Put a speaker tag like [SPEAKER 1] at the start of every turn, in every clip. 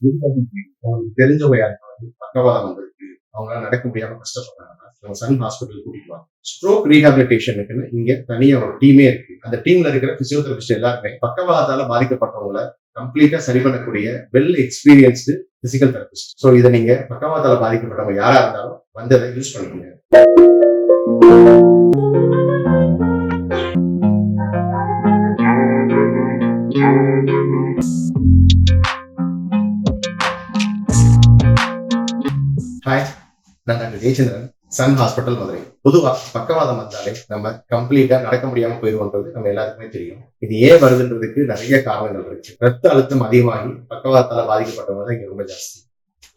[SPEAKER 1] உங்களுக்கு தெரிஞ்சவங்க யாருக்காவது பக்கவாதம் வந்திருக்கு, அவங்களால நடக்க முடியாம கஷ்டப்படுறாங்கன்னா நம்ம சன் ஹாஸ்பிட்டல் கூட்டிட்டு வாங்க. ஸ்ட்ரோக் ரீஹாபிலிட்டேஷனுக்குன்னு இங்க தனியா ஒரு டீமே இருக்கு. அந்த டீம்ல இருக்கிற பிசியோதெரபிஸ்ட் எல்லாருமே பக்கவாதத்தால பாதிக்கப்பட்டவங்களை கம்ப்ளீட்டா சரி பண்ணக்கூடிய well experienced physical therapist. So இதை நீங்க பக்கவாதத்தால பாதிக்கப்பட்டவங்க யாரா இருந்தாலும் வந்து அதை யூஸ் பண்ணிக்கோங்க. ஹாய், நான் doctor Jayachandran, Sun hospital Madurai. பொதுவா பக்கவாதம் வந்தாலே நம்ம கம்ப்ளீட்டா நடக்க முடியாம போயிருவோன்றது நம்ம எல்லாருக்குமே தெரியும். இது ஏன் வருதுன்றதுக்கு நிறைய காரணங்கள் இருக்கு. ரத்த அழுத்தம் அதிகமாகி பக்கவாதத்தால பாதிக்கப்பட்டவங்க தான் இங்க ரொம்ப ஜாஸ்தி.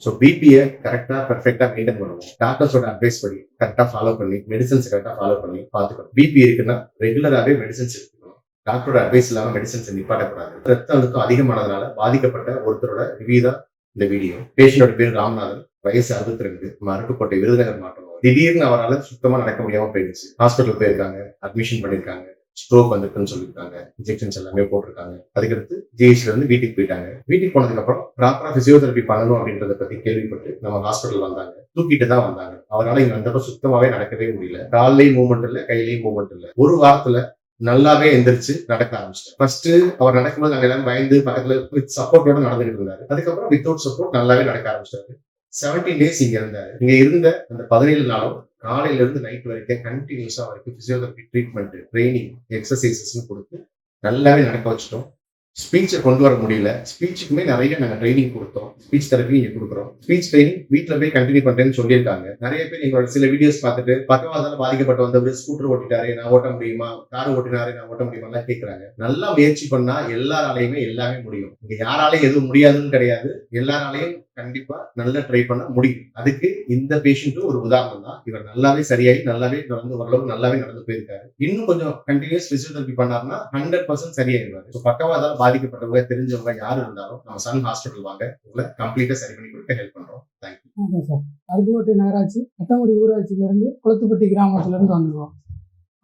[SPEAKER 1] ஸோ பிபியை கரெக்டா பெர்ஃபெக்டா மெயின்டைன் பண்ணுவோம். டாக்டர்ஸோட அட்வைஸ் படி கரெக்டா ஃபாலோ பண்ணி மெடிசன்ஸ் கரெக்டா ஃபாலோ பண்ணி பார்த்துக்கணும். பிபி இருக்குன்னா ரெகுலராகவே மெடிசன்ஸ் எடுத்துக்கணும். டாக்டரோட அட்வைஸ் இல்லாம மெடிசன்ஸ் நிப்பாட்டக்கூடாது. ரத்த அழுத்தம் அதிகமானதுனால பாதிக்கப்பட்ட ஒருத்தரோட ரிவ்யூ தான் இந்த வீடியோ. பேஷண்டோட பேர் ராமநாதன், வயசு 62, அருப்புக்கோட்டை, விருதுநகர் மாவட்டம். திடீர்னு அவரால் சுத்தமா நடக்க முடியாம போயிடுச்சு. ஹாஸ்பிட்டல் போயிருக்காங்க, அட்மிஷன் பண்ணிருக்காங்க, ஸ்ட்ரோக் வந்துருக்குன்னு சொல்லியிருக்காங்க, இன்ஜெக்ஷன்ஸ் எல்லாமே போட்டிருக்காங்க. அதுக்கடுத்து ஜிஹெச்ல இருந்து வீட்டுக்கு போயிட்டாங்க. வீட்டுக்கு போனதுக்கு அப்புறம் ப்ராப்பரா பிசியோதெரபி பண்ணணும் அப்படின்றத பத்தி கேள்விப்பட்டு நம்ம ஹாஸ்பிட்டல் வந்தாங்க. தூக்கிட்டு தான் வந்தாங்க. அவரால் இங்க வந்தப்ப சுத்தமாவே நடக்கவே முடியல. காலையும் மூவ்மெண்ட் இல்லை, கையிலையும் மூவ்மெண்ட் இல்லை. ஒரு வாரத்துல நல்லாவே எந்திரிச்சு நடக்க ஆரம்பிச்சிட்டார். ஃபர்ஸ்ட் அவர் நடக்கும்போது நாங்க எல்லாரும் பயந்து பக்கத்துல வித் சப்போர்ட்டோட நடந்துட்டு இருந்தாரு. அதுக்கப்புறம் வித்தவுட் சப்போர்ட் நல்லாவே நடக்க ஆரம்பிச்சிட்டாரு. 17 days இங்க இருந்தாரு. இங்க இருந்த அந்த 17 நாளும் காலையில இருந்து நைட் வரைக்கும் கண்டினியூஸா அவருக்கு பிசியோதெரபி ட்ரீட்மெண்ட், ட்ரைனிங், எக்ஸசைசஸ் கொடுத்து நல்லாவே நடக்க வச்சிட்டோம். ஸ்பீச்சை கொண்டு வர முடியல. ஸ்பீச்சுக்குமே நிறைய நாங்க ட்ரைனிங் கொடுத்தோம். ஸ்பீச் தெரப்பி இங்க கொடுக்குறோம். ஸ்பீச் ட்ரைனிங் வீட்டுல போய் கண்டினியூ பண்றேன்னு சொல்லியிருக்காங்க. நிறைய பேர் எங்களோட சில வீடியோஸ் பார்த்துட்டு பக்கவாதால பாதிக்கப்பட்ட வந்தவர் ஸ்கூட்டர் ஓட்டிட்டாரு, நான் ஓட்ட முடியுமா, கார் ஓட்டினாரு, நான் ஓட்ட முடியுமா கேட்கறாங்க. நல்லா முயற்சி பண்ணா எல்லாராலையுமே எல்லாமே முடியும். இங்க யாராலையும் எதுவும் முடியாதுன்னு கிடையாது. எல்லாராலையும் கண்டிப்பா நல்லா ட்ரை பண்ண முடியும். அதுக்கு இந்த பேஷண்ட்டும் ஒரு உதாரணம் தான். இவர் நல்லாவே சரியாகி நல்லாவே நடந்து ஓரளவு நல்லாவே நடந்து போயிருக்காரு. இன்னும் கொஞ்சம் கண்டினியூஸ் பிசியோதெரபி பண்ணாருன்னா 100% சரியாயிருவாரு. பக்கவாதால பாதிக்கப்பட்டவங்க தெரிஞ்சவங்க யாரு இருந்தாலும் நம்ம சன் ஹாஸ்பிட்டல் வாங்க, உங்களை கம்ப்ளீட்டா சரி பண்ணி கொடுக்க ஹெல்ப் பண்றோம். Thank you
[SPEAKER 2] sir. அருப்புக்கோட்டை நகராட்சி அட்டங்குடி ஊராட்சியில இருந்து குளத்துப்பட்டி கிராமத்துல இருந்து வந்துருவோம்.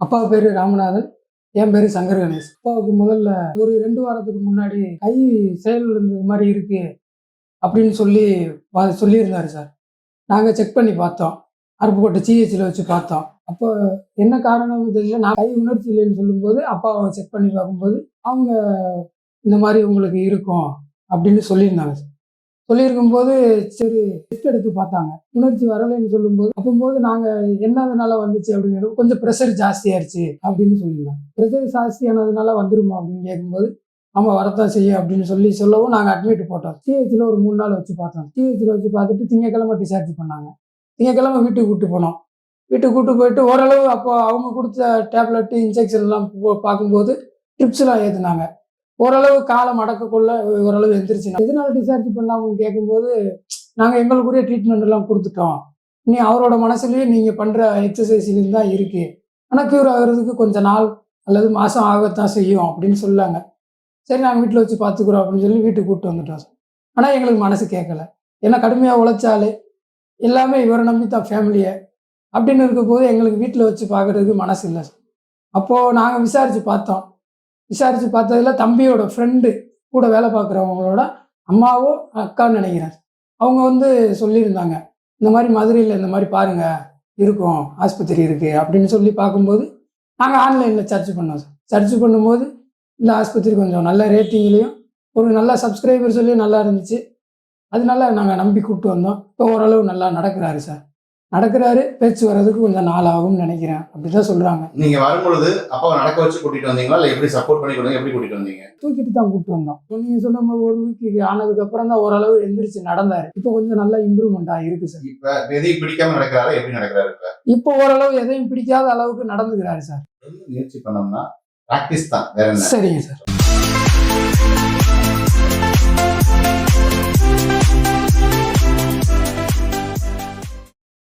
[SPEAKER 2] அப்பா பேரு ராமநாதன், என் பேரு சங்கர் கணேஷ். அப்பாவுக்கு முதல்ல ஒரு 2 வாரத்துக்கு முன்னாடி கை செயல் இருந்தது மாதிரி இருக்கு அப்படின்னு சொல்லியிருந்தாரு சார். நாங்கள் செக் பண்ணி பார்த்தோம். அருப்புக்கோட்டை ஜிஹெச்சில் வச்சு பார்த்தோம். அப்போ என்ன காரணம்னு தெரியல. நான் கை உணர்ச்சி இல்லைன்னு சொல்லும்போது அப்பாவை செக் பண்ணி பார்க்கும்போது அவங்க இந்த மாதிரி உங்களுக்கு இருக்கும் அப்படின்னு சொல்லியிருந்தாங்க சார். சொல்லியிருக்கும்போது சரி டெஸ்ட் எடுத்து பார்த்தாங்க. உணர்ச்சி வரலைன்னு சொல்லும்போது அப்போது நாங்கள் என்னதுனால வந்துச்சு அப்படிங்கிறது கொஞ்சம் ப்ரெஷர் ஜாஸ்தியாயிருச்சு அப்படின்னு சொல்லியிருந்தாங்க. ப்ரெஷர் ஜாஸ்தியானதுனால வந்துருமா அப்படின்னு கேட்கும்போது நம்ம வரத்தான் செய்யும் அப்படின்னு சொல்லவும் நாங்கள் அட்மிட் போட்டோம். சிஹெச்சில் ஒரு 3 நாள் வச்சு பார்த்தோம். சிஹெச்சில் வச்சு பார்த்துட்டு திங்கக்கிழமை டிஸ்சார்ஜ் பண்ணாங்க. திங்கக்கிழமை வீட்டுக்கு கூப்பிட்டு போனோம். வீட்டுக்கு கூப்பிட்டு போயிட்டு ஓரளவு அப்போ அவங்க கொடுத்த டேப்லெட்டு, இன்ஜெக்ஷன்லாம் பார்க்கும்போது ட்ரிப்ஸ்லாம் ஏற்றுனாங்க. ஓரளவு காலம் அடக்கக்குள்ள ஓரளவு எந்திரிச்சு. எதனால டிஸ்சார்ஜ் பண்ணாமன்னு கேட்கும்போது நாங்கள் எங்களுக்குரிய ட்ரீட்மெண்ட் எல்லாம் கொடுத்துட்டோம். நீ அவரோட மனசுலேயே நீங்கள் பண்ணுற எக்ஸசைஸ்லேருந்து தான் இருக்குது. ஆனால் க்யூர் ஆகிறதுக்கு கொஞ்சம் நாள் அல்லது மாதம் ஆகத்தான் செய்யும் அப்படின்னு சொல்லாங்க. சரி நாங்கள் வீட்டில் வச்சு பார்த்துக்குறோம் அப்படின்னு சொல்லி வீட்டுக்கு கூப்பிட்டு வந்துட்டோம் சார். ஆனால் எங்களுக்கு மனசு கேட்கல. ஏன்னா கடுமையாக உழைச்சாலே எல்லாமே இவரை நம்பி தான் ஃபேமிலியை அப்படின்னு இருக்கும்போது எங்களுக்கு வீட்டில் வச்சு பார்க்குறதுக்கு மனசு இல்லை சார். அப்போது நாங்கள் விசாரித்து பார்த்தோம். விசாரித்து பார்த்ததுல தம்பியோட ஃப்ரெண்டு கூட வேலை பார்க்குறவங்களோட அம்மாவோ அக்கான்னு நினைக்கிறேன். அவங்க சொல்லியிருந்தாங்க, இந்த மாதிரி மதுரையில் இந்த மாதிரி பாருங்கள் இருக்கும், ஆஸ்பத்திரி இருக்குது அப்படின்னு சொல்லி பார்க்கும்போது நாங்கள் ஆன்லைனில் சர்ச் பண்ணோம் சார். சர்ச் பண்ணும்போது இந்த ஆஸ்பத்திரி கொஞ்சம் நல்ல ரேட்டிங்லேயும் ஒரு நல்ல சப்ஸ்கிரைபர் சொல்லி நல்லா இருந்துச்சு. அதனால நாங்கள் நம்பி கூப்பிட்டு வந்தோம். இப்போ ஓரளவு நல்லா நடக்கிறாரு சார். நடக்கிறாரு. பேச்சு வர்றதுக்கு கொஞ்சம் நாள் ஆகும்னு நினைக்கிறேன். அப்படிதான் சொல்றாங்க.
[SPEAKER 1] நீங்க வரும்பொழுது அப்பாவை நடக்க வச்சு கூட்டிட்டு வந்தீங்களா, இல்லை எப்படி சப்போர்ட் பண்ணி கொடுங்க, எப்படி கூட்டிட்டு வந்தீங்க?
[SPEAKER 2] தூக்கிட்டு தான் கூப்பிட்டு வந்தோம். நீங்க சொன்ன ஒரு வீக்கு ஆனதுக்கு அப்புறம் தான் ஓரளவு எந்திரிச்சு நடந்தாரு. இப்போ கொஞ்சம் நல்லா இம்ப்ரூவ்மெண்ட் ஆகிருக்கு சார்.
[SPEAKER 1] இப்ப எதையும் பிடிக்காம நடக்கிறாரா, எப்படி நடக்கிறாரு?
[SPEAKER 2] இப்போ ஓரளவு எதையும் பிடிக்காத அளவுக்கு நடந்துக்கிறாரு சார்.
[SPEAKER 1] முயற்சி பண்ணோம்னா பிராக்டிஸ் தான், வேற என்ன.
[SPEAKER 2] சரிங்க சார்.